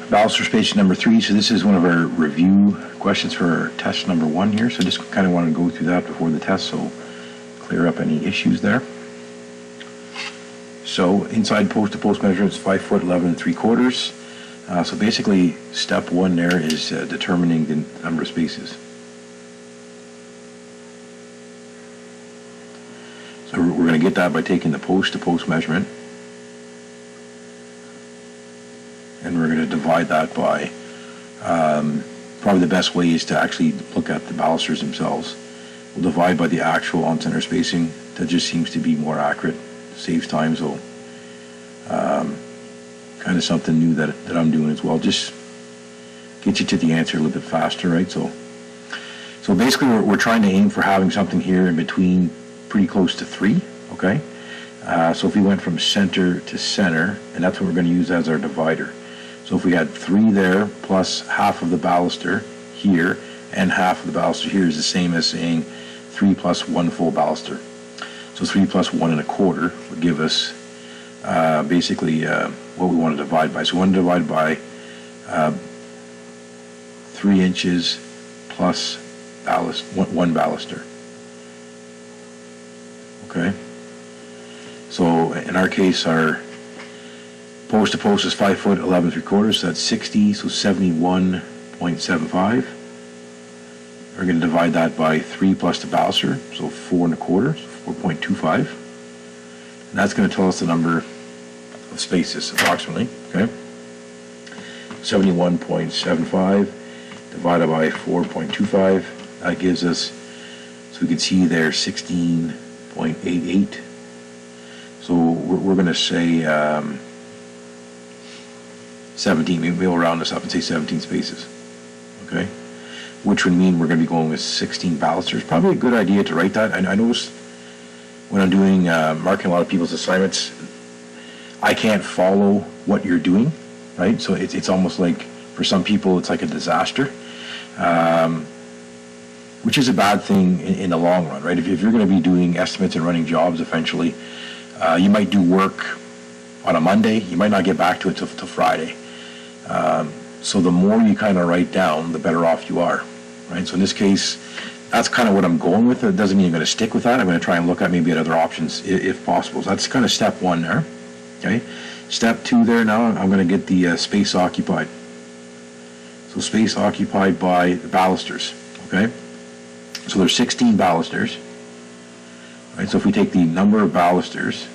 Baluster spacing number 3. So this is one of our review questions for test number 1 here. So just kind of want to go through that before the test, so clear up any issues there. So inside post-to-post measurement is 5 foot 11 3/4. So basically step 1 there is determining the number of spaces. So we're going to get that by taking the post-to-post measurement, and we're going to divide that by, probably the best way is to actually look at the balusters themselves. We'll divide by the actual on-center spacing. That just seems to be more accurate, saves time. So kind of something new that I'm doing as well, just get you to the answer a little bit faster, right? So basically we're trying to aim for having something here in between, pretty close to 3, okay? So if we went from center to center, and that's what we're going to use as our divider. So if we had 3 there plus half of the baluster here and half of the baluster here is the same as saying 3 plus 1 full baluster. So 3 plus 1 1/4 would give us basically what we want to divide by. So we want to divide by 3 inches plus 1 baluster. Okay. So in our case, our post to post is 5 foot 11 3/4. So that's 60. So 71.75. We're going to divide that by 3 plus the baluster, so 4 1/4, so 4.25. And that's going to tell us the number of spaces approximately. Okay. 71.75 divided by 4.25. That gives us, so we can see there, 16.88. So we're going to say 17. Maybe we'll round this up and say 17 spaces. Okay. Which would mean we're going to be going with 16 balusters. Probably a good idea to write that. I noticed when I'm doing marking a lot of people's assignments, I can't follow what you're doing, right? So it's almost like, for some people, it's like a disaster, which is a bad thing in the long run, right? If you're going to be doing estimates and running jobs eventually, you might do work on a Monday, you might not get back to it till Friday. So the more you kind of write down, the better off you are, right? So in this case, that's kind of what I'm going with. It doesn't mean I'm going to stick with that. I'm going to try and look at maybe at other options if possible. So that's kind of step 1 there. Okay. Step 2 there, now I'm going to get the space occupied. So space occupied by the balusters. Okay. So there's 16 balusters. Right. So if we take the number of balusters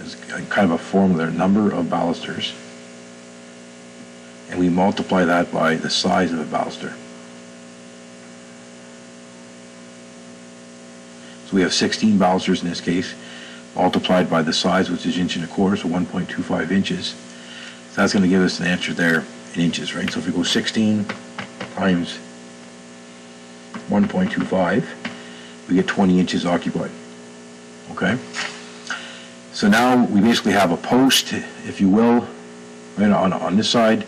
as kind of a formula, number of balusters, and we multiply that by the size of a baluster. So we have 16 balusters in this case, multiplied by the size, which is 1 1/4, so 1.25 inches. So that's going to give us an answer there in inches, right? So if we go 16 times 1.25, we get 20 inches occupied. Okay? So now we basically have a post, if you will, right on this side.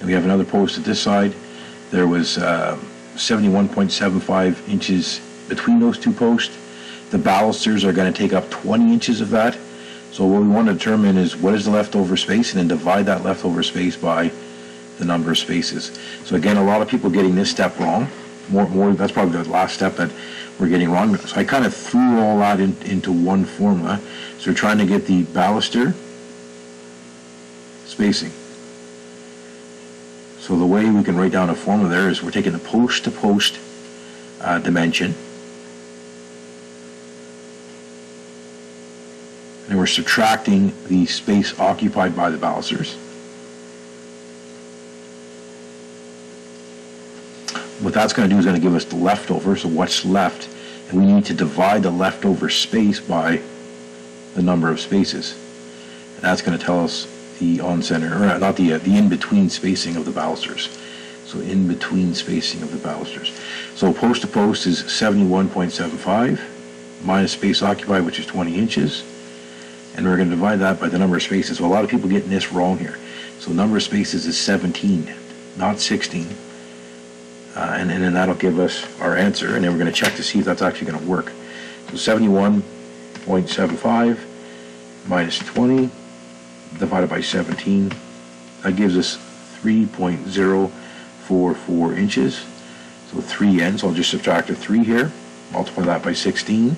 And we have another post at this side. There was 71.75 inches between those two posts. The balusters are going to take up 20 inches of that. So what we want to determine is what is the leftover space, and then divide that leftover space by the number of spaces. So again, a lot of people getting this step wrong. More that's probably the last step that we're getting wrong. So I kind of threw all that into one formula. So we're trying to get the baluster spacing. So the way we can write down a formula there is we're taking the post-to-post dimension, and we're subtracting the space occupied by the balusters. What that's going to do is going to give us the leftover, so what's left, and we need to divide the leftover space by the number of spaces. And that's going to tell us the on-center, or not the in-between spacing of the balusters. So in-between spacing of the balusters. So post-to-post is 71.75 minus space occupied, which is 20 inches. And we're going to divide that by the number of spaces. So a lot of people getting this wrong here. So number of spaces is 17, not 16. And then that'll give us our answer. And then we're going to check to see if that's actually going to work. So 71.75 minus 20 divided by 17. That gives us 3.044 inches. So 3N, so I'll just subtract a 3 here, multiply that by 16.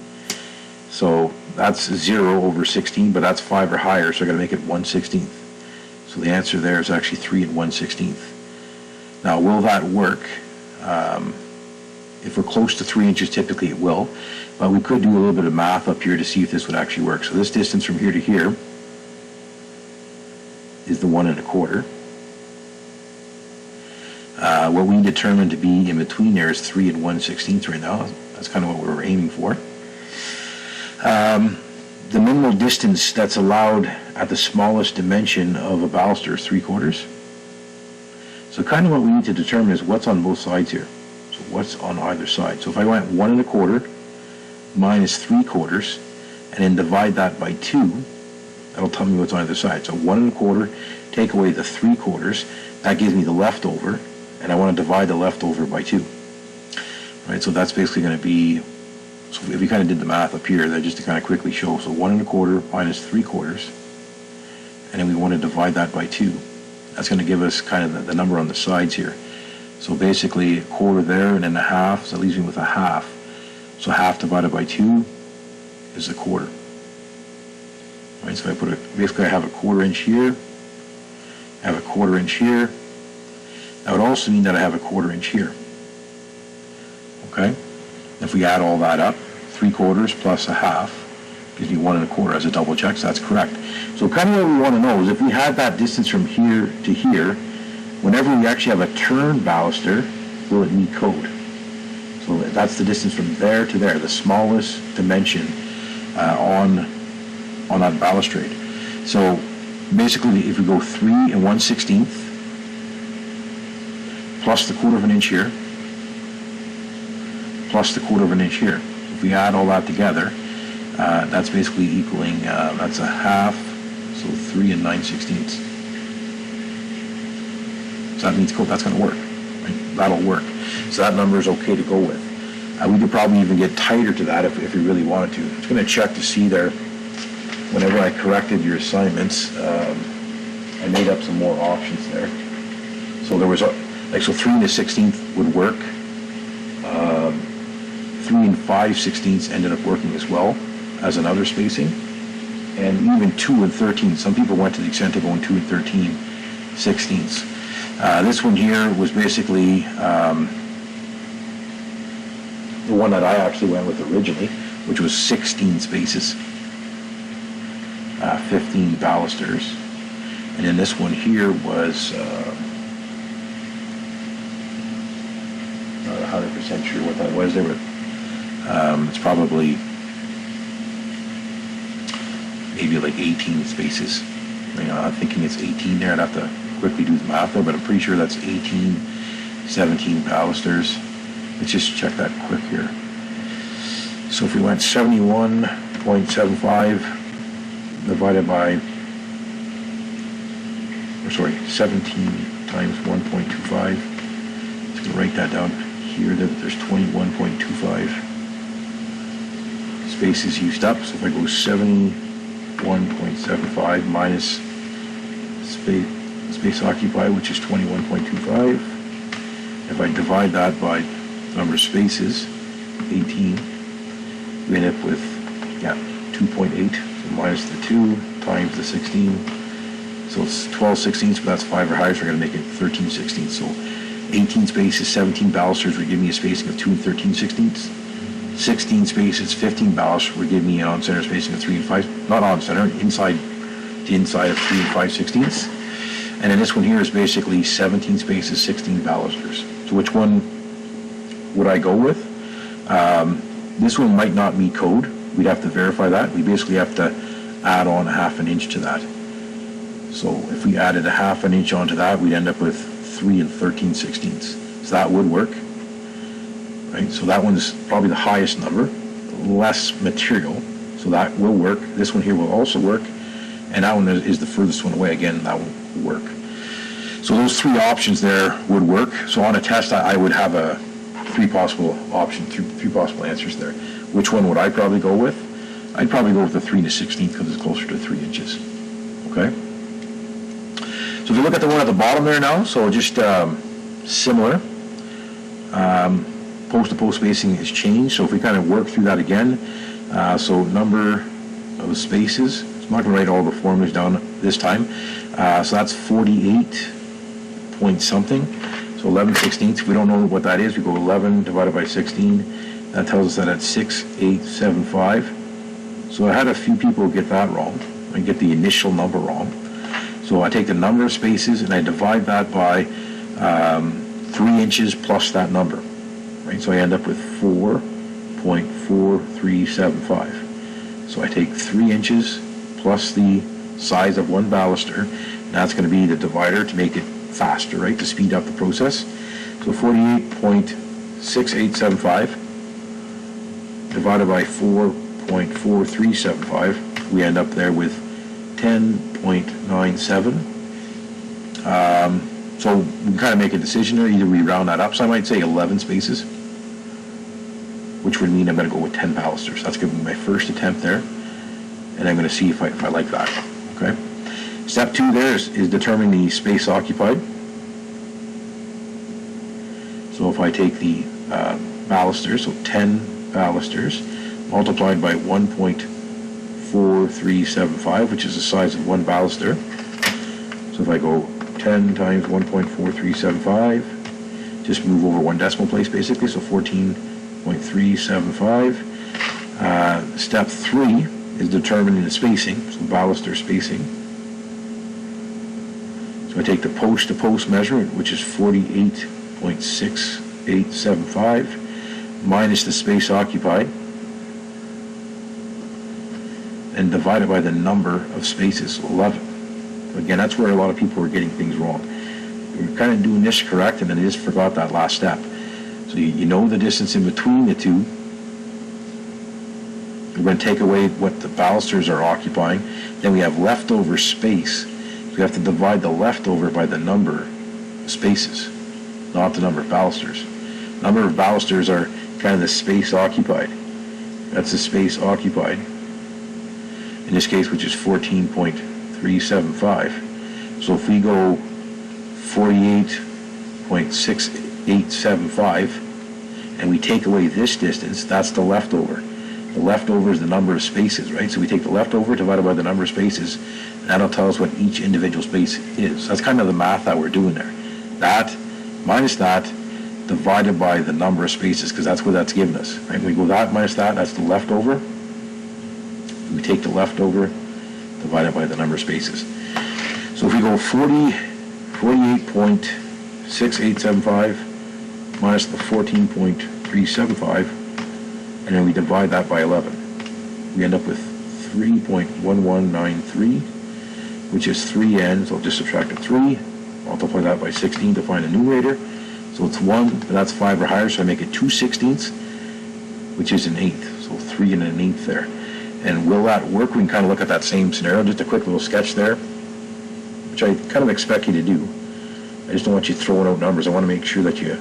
So that's 0 over 16, but that's 5 or higher, so I got to make it 1/16. So the answer there is actually 3 and 1/16. Now, will that work? If we're close to 3 inches, typically it will, but we could do a little bit of math up here to see if this would actually work. So this distance from here to here is the 1 1/4. What we determined to be in between there is 3 and 1/16 right now. That's kind of what we were aiming for. The minimal distance that's allowed at the smallest dimension of a baluster is 3/4. So kind of what we need to determine is what's on both sides here. So what's on either side. So if I went 1 1/4 minus 3/4 and then divide that by 2, that'll tell me what's on either side. So 1 1/4, take away the 3/4, that gives me the leftover, and I want to divide the leftover by 2. Right, so that's basically going to be, so if we kind of did the math up here, that just to kind of quickly show, so 1 1/4 minus 3/4, and then we want to divide that by 2. That's going to give us kind of the number on the sides here. So basically a 1/4 there and then a half, so that leaves me with a half. So half divided by 2 is a 1/4. Right, so if I basically I have a 1/4 inch here, I have a 1/4 inch here. That would also mean that I have a 1/4 inch here. Okay? If we add all that up, 3/4 plus a half gives me 1 1/4 as a double check, so that's correct. So kind of what we want to know is if we had that distance from here to here, whenever we actually have a turn baluster, will it meet code? So that's the distance from there to there, the smallest dimension on that balustrade. So basically, if we go 3 and 1/16 plus the 1/4 of an inch here, plus the 1/4 of an inch here. If we add all that together, that's basically equaling, that's a half, so 3 and 9/16. So that means, cool, that's going to work. Right? That'll work. So that number is okay to go with. We could probably even get tighter to that if we really wanted to. I'm just going to check to see there, whenever I corrected your assignments, I made up some more options there. So there was, so 3 1/16 would work. 3 and 5/16 ended up working as well as another spacing, and even 2 and 13. Some people went to the extent of going 2 and 13/16. This one here was basically the one that I actually went with originally, which was 16 spaces, 15 balusters, and then this one here was not 100% sure what that was. There were it's probably maybe like 18 spaces. I'm thinking it's 18 there. I'd have to quickly do the math there, but I'm pretty sure that's 18, 17 balusters. Let's just check that quick here. So if we went 71.75 divided by, 17 times 1.25. Just going to write that down here, that there's 21.25 spaces used up. So if I go 71.75 minus space occupied, which is 21.25, if I divide that by the number of spaces, 18, we end up with 2.8. So minus the 2 times the 16. So it's 12/16, but that's 5 or higher, so we're going to make it 13/16. So 18 spaces, 17 balusters would give me a spacing of 2 and 13/16. 16 spaces, 15 balusters would give me an on-center spacing of 3 and 5, not on-center, inside the inside of 3 and 5/16. And then this one here is basically 17 spaces, 16 balusters. So which one would I go with? This one might not meet code. We'd have to verify that. We basically have to add on a half an inch to that. So if we added a half an inch onto that, we'd end up with 3 and 13/16. So that would work. Right? So that one's probably the highest number, less material. So that will work. This one here will also work. And that one is the furthest one away. Again, that one will work. So those 3 options there would work. So on a test, I would have three possible answers there. Which one would I probably go with? I'd probably go with the 3 1/16 because it's closer to 3 inches. Okay? So if you look at the one at the bottom there now, so just similar. Post-to-post spacing has changed, so if we kind of work through that again, so number of spaces, I'm not going to write all the formulas down this time, so that's 48 point something, so 11/16. If we don't know what that is, we go 11 divided by 16, that tells us that it's 6,875. So I had a few people get that wrong, and get the initial number wrong. So I take the number of spaces and I divide that by 3 inches plus that number. Right, so I end up with 4.4375. So I take 3 inches plus the size of one baluster, and that's going to be the divider to make it faster, right, to speed up the process. So 48.6875 divided by 4.4375, we end up there with 10.97. So we can kind of make a decision there. Either we round that up, so I might say 11 spaces, which would mean I'm going to go with 10 balusters. That's going to be my first attempt there, and I'm going to see if I like that. Okay. Step 2 there is determining the space occupied. So if I take the balusters, so 10 balusters, multiplied by 1.4375, which is the size of one baluster. So if I go 10 times 1.4375, just move over one decimal place basically, so 14.375. Step 3 is determining the spacing, so baluster spacing. So I take the post-to-post measurement, which is 48.6875, minus the space occupied, and divide it by the number of spaces, 11. Again, that's where a lot of people are getting things wrong. We're kind of doing this correct, and then they just forgot that last step. So you know the distance in between the two. We're going to take away what the balusters are occupying. Then we have leftover space. So we have to divide the leftover by the number of spaces, not the number of balusters. Number of balusters are kind of the space occupied. That's the space occupied. In this case, which is 14.375. So if we go 48.6875 and we take away this distance, that's the leftover. The leftover is the number of spaces, right? So we take the leftover divided by the number of spaces, and that'll tell us what each individual space is. That's kind of the math that we're doing there. That minus that divided by the number of spaces, because that's what that's giving us, right? When we go that minus that, that's the leftover. We take the leftover divided by the number of spaces. So if we go 48.6875 minus the 14.375, and then we divide that by 11, we end up with 3.1193, which is 3n, so I'll just subtract a 3, multiply that by 16 to find a numerator. So it's 1, but that's 5 or higher, so I make it 2/16, which is an eighth, so 3 and an eighth there. And will that work? We can kind of look at that same scenario, just a quick little sketch there, which I kind of expect you to do. I just don't want you throwing out numbers. I want to make sure that you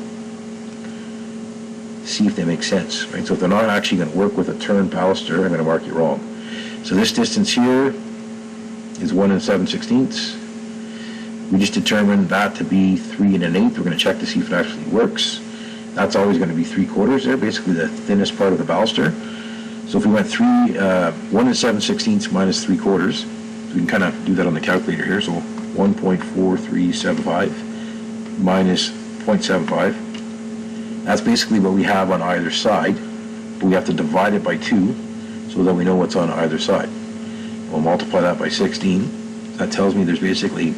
see if they make sense, right? So if they're not actually going to work with a turned baluster, I'm going to mark you wrong. So this distance here is 1 7/16. We just determined that to be 3 and an eighth. We're going to check to see if it actually works. That's always going to be 3/4 there, basically the thinnest part of the baluster. So if we went 1 7/16 minus 3/4, we can kind of do that on the calculator here. So 1.4375 minus 0.75. That's basically what we have on either side, but we have to divide it by 2 so that we know what's on either side. We'll multiply that by 16. That tells me there's basically,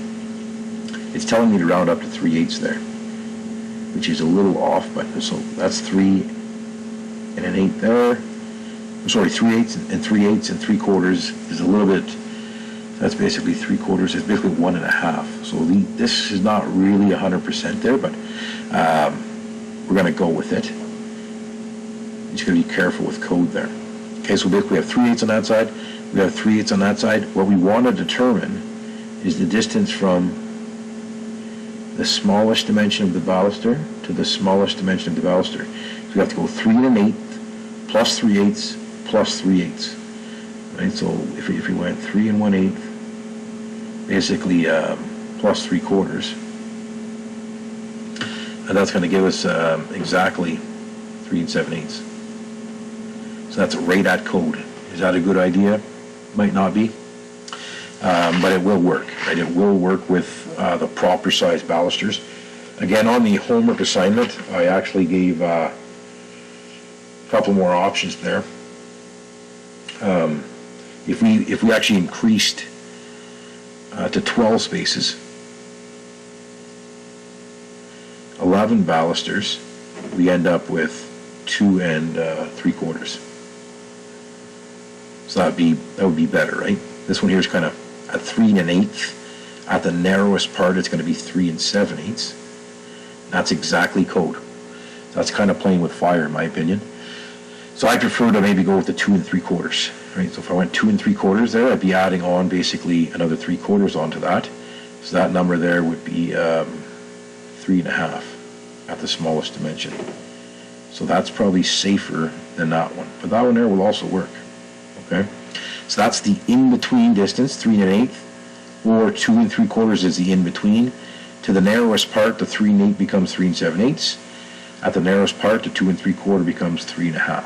it's telling me to round up to 3/8 there, which is a little off, but so that's 3 and an eighth there. Sorry, 3/8 and 3/8 and 3/4 is a little bit, that's basically 3/4, it's basically 1 1/2. So this is not really 100% there, but we're going to go with it. You're just going to be careful with code there. Okay, so basically we have 3/8 on that side, we have 3/8 on that side. What we want to determine is the distance from the smallest dimension of the baluster to the smallest dimension of the baluster. So we have to go 3 and an eighth plus 3/8 plus 3/8. Right, so if we went 3 and 1/8, basically plus 3/4. And that's going to give us exactly 3 7/8. So that's right at code. Is that a good idea? Might not be. But it will work, right? It will work with the proper size balusters. Again, on the homework assignment, I actually gave a couple more options there. If we actually increased to 12 spaces, 11 balusters, we end up with 2 3/4. So that would be better, right? This one here is kind of at 3 1/8. At the narrowest part, it's going to be 3 7/8. That's exactly code. That's kind of playing with fire, in my opinion. So I prefer to maybe go with the 2 3/4, right? So if I went 2 3/4 there, I'd be adding on basically another 3/4 onto that. So that number there would be 3 1/2 at the smallest dimension. So that's probably safer than that one. But that one there will also work, okay? So that's the in-between distance, 3 1/8, or 2 3/4 is the in-between. To the narrowest part, the 3 1/8 becomes 3 7/8. At the narrowest part, the 2 3/4 becomes 3 1/2.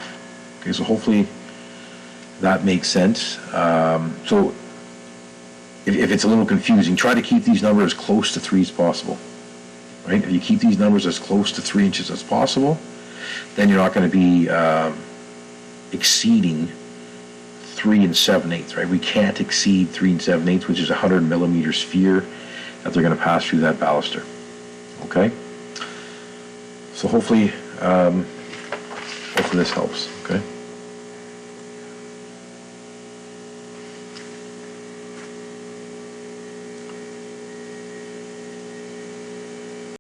Okay, so hopefully that makes sense. So if it's a little confusing, try to keep these numbers as close to 3 as possible. Right? If you keep these numbers as close to 3 inches as possible, then you're not going to be exceeding 3 7/8, right? We can't exceed 3 7/8, which is a 100 millimeter sphere that they're going to pass through that baluster. Okay? So hopefully this helps. Okay?